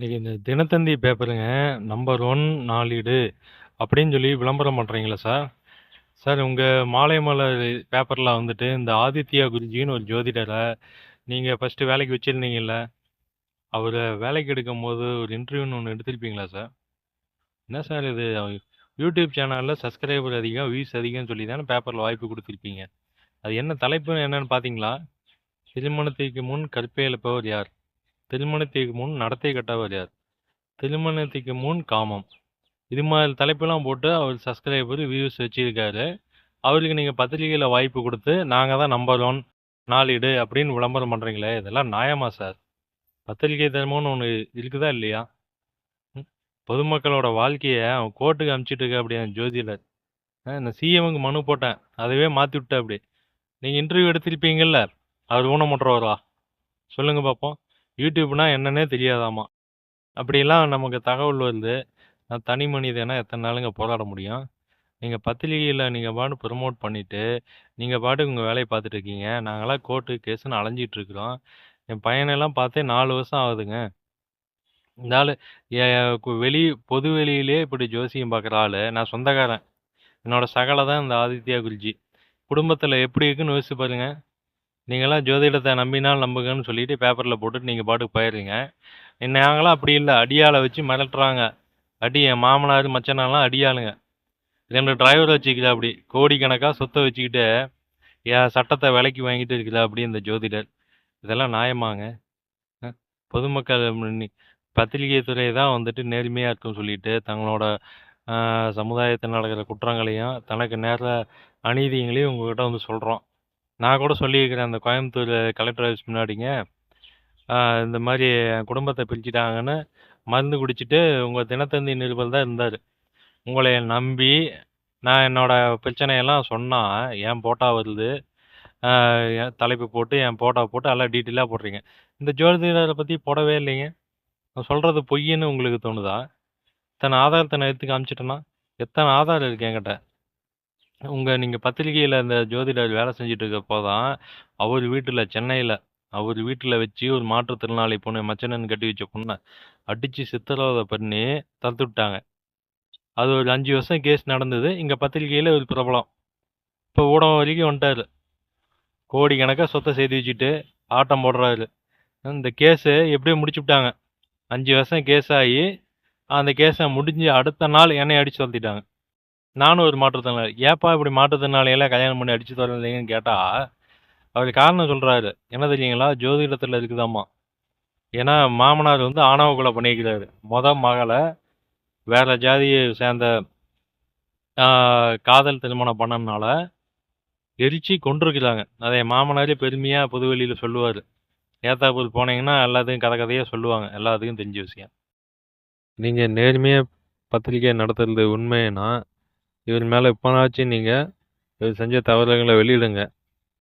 இன்னைக்கு இந்த Dinathanthi பேப்பருங்க number one நாளேடு அப்படின்னு சொல்லி விளம்பரம் பண்ணுறீங்களா சார்? சார் உங்கள் மாலை மலர் பேப்பரில் வந்துட்டு இந்த ஆதித்யா குருஜின்னு ஒரு ஜோதிடரை நீங்கள் ஃபஸ்ட்டு வேலைக்கு வச்சுருந்தீங்கல்ல, அவரை வேலைக்கு எடுக்கும் போது ஒரு இன்டர்வியூன்னு ஒன்று எடுத்திருப்பீங்களா சார்? என்ன சார் இது? யூடியூப் சேனலில் சப்ஸ்கிரைபர் அதிகம், வியூஸ் அதிகம்னு சொல்லி தானே பேப்பரில் வாய்ப்பு கொடுத்துருப்பீங்க. அது என்ன தலைப்புன்னு என்னன்னு பார்த்தீங்களா? திருமணத்திற்கு முன் கற்பே இழப்பவர் யார்? திருமணத்திற்கு முன் நடத்தை கெட்டவர் யார்? திருமணத்துக்கு முன் காமம். இது மாதிரி தலைப்பெல்லாம் போட்டு அவர் சப்ஸ்கிரைபர் வியூஸ் வச்சிருக்காரு. அவருக்கு நீங்கள் பத்திரிகையில் வாய்ப்பு கொடுத்து நாங்கள் தான் நம்பர் ஒன் நாளேடு அப்படின்னு விளம்பரம் பண்ணுறீங்களே, இதெல்லாம் நியாயமா சார்? பத்திரிகை தர்மம்னு ஒன்று இருக்குதா இல்லையா? ம். பொதுமக்களோட வாழ்க்கையை அவன் கோர்ட்டுக்கு அனுப்பிச்சிட்டு இருக்க அப்படியே ஜோதிடர். நான் சிஎம்க்கு மனு போட்டேன், அதுவே மாற்றி விட்டேன் அப்படி. நீங்கள் இன்டர்வியூ எடுத்திருப்பீங்கல்ல, அவர் ஊனமுற்றவரா? சொல்லுங்கள் பார்ப்போம். யூடியூப்னா என்னன்னே தெரியாதாமா. அப்படிலாம் நமக்கு தகவல் வருது. நான் தனி மனிதனா எத்தனை நாளுங்க போராட முடியும்? நீங்கள் பத்திரிகையில் நீங்கள் பாட்டு ப்ரமோட் பண்ணிவிட்டு நீங்கள் பாட்டுக்கு உங்கள் வேலையை பார்த்துட்டு இருக்கீங்க. நாங்களாம் கோர்ட்டு கேஸுன்னு அலைஞ்சிட்டு இருக்கிறோம். என் பையனெல்லாம் பார்த்தே 4 வருஷம் ஆகுதுங்க. இந்த ஆள் வெளி பொது வெளியிலே இப்படி ஜோசியம் பார்க்குற ஆள். நான் சொந்தக்காரன். என்னோட சகலை தான் இந்த ஆதித்யா குருஜி. குடும்பத்தில் எப்படி இருக்குன்னு யோசிச்சு பாருங்க. நீங்களாம் ஜோதிடத்தை நம்பினால் நம்புங்கன்னு சொல்லிட்டு பேப்பரில் போட்டுட்டு நீங்கள் பாட்டுக்கு போயிடுறீங்க. நாங்களாம் அப்படி இல்லை, அடியாளை வச்சு மிரட்டுறாங்க. அடி என் மாமனார் மச்சனாலாம் அடியாளுங்க. 2 டிரைவர் வச்சுக்கிறா அப்படி கோடிக்கணக்காக சொத்தை வச்சுக்கிட்டு என் சட்டத்தை விலைக்கு வாங்கிட்டு இருக்கிறா அப்படி இந்த ஜோதிடர். இதெல்லாம் நியாயமாங்க? பொதுமக்கள் பத்திரிகை துறை தான் வந்துட்டு நேர்மையாக இருக்குன்னு சொல்லிட்டு தங்களோட சமுதாயத்தில் நடக்கிற குற்றங்களையும் தனக்கு நேர அநீதிகளையும் உங்ககிட்ட வந்து சொல்கிறோம். நான் கூட சொல்லியிருக்கிறேன் அந்த கோயம்புத்தூர் கலெக்டர் ஆஃபீஸ் முன்னாடிங்க, இந்த மாதிரி என் குடும்பத்தை பிரிச்சுட்டாங்கன்னு மருந்து குடிச்சிட்டு உங்கள் தினத்தந்தி நிருபர் தான் இருந்தார். உங்களை நம்பி நான் என்னோட பிரச்சனையெல்லாம் சொன்னால் என் போட்டா வருது, என் தலைப்பு போட்டு என் போட்டோ போட்டு எல்லாம் டீட்டெயிலாக போடுறீங்க. இந்த ஜோதிடரை பற்றி போடவே இல்லைங்க. நான் சொல்கிறது பொய்ன்னு உங்களுக்கு தோணுதா? இத்தனை ஆதாரத்தை நான் எடுத்து காமிச்சிட்டேன்னா எத்தனை ஆதாரம் இருக்கு என்கிட்ட? நீங்கள் பத்திரிகையில் இந்த ஜோதிடர் வேலை செஞ்சுட்டு இருக்கப்போ தான் அவர் வீட்டில் சென்னையில் அவர் வீட்டில் வச்சு ஒரு மாற்றுத்திறனாளி பொண்ணு மச்சனன் கட்டி வச்ச பொண்ணை அடித்து சித்திரவதை பண்ணி தடுத்து விட்டாங்க. அது ஒரு 5 வருஷம் கேஸ் நடந்தது. இங்கே பத்திரிகையில் ஒரு பிரபலம். இப்போ ஊடகம் வரைக்கும் வந்துட்டார். கோடிக்கணக்காக சொத்தை சேர்த்து வச்சுட்டு ஆட்டம் போடுறாரு. இந்த கேஸு எப்படியோ முடிச்சு விட்டாங்க. 5 வருஷம் கேஸ் ஆகி அந்த கேஸை முடிஞ்சு அடுத்த நாள் என்னை அடித்து துரத்திட்டாங்க. நானும் ஒரு மாற்றுத்திறனாளி. ஏப்பா இப்படி மாற்றுத்திறனாளியெல்லாம் கல்யாணம் பண்ணி அடித்து துரத்துறீங்கன்னு கேட்டால் அவர் காரணம் சொல்கிறாரு. என்ன தெரியுங்களா? ஜோதிடத்தில் இருக்குதாம்மா. ஏன்னா மாமனார் வந்து ஆணவ கொலை பண்ணிக்கிறாரு. மகளை வேற ஜாதியை சேர்ந்த காதல் திருமணம் பண்ணனால எரிச்சு கொண்டிருக்கிறாங்க. அதை மாமனாரே பெருமையாக பொதுவெளியில் சொல்லுவார். ஏத்தாப்பூர் போனீங்கன்னா எல்லாத்துக்கும் கதையாக சொல்லுவாங்க. எல்லாத்துக்கும் தெரிஞ்ச விஷயம். நீங்கள் நேர்மையாக பத்திரிக்கை நடத்துறது உண்மைன்னா இவர் மேலே இப்போனாச்சும் நீங்கள் இவர் செஞ்ச தவறுகளை வெளியிடுங்க.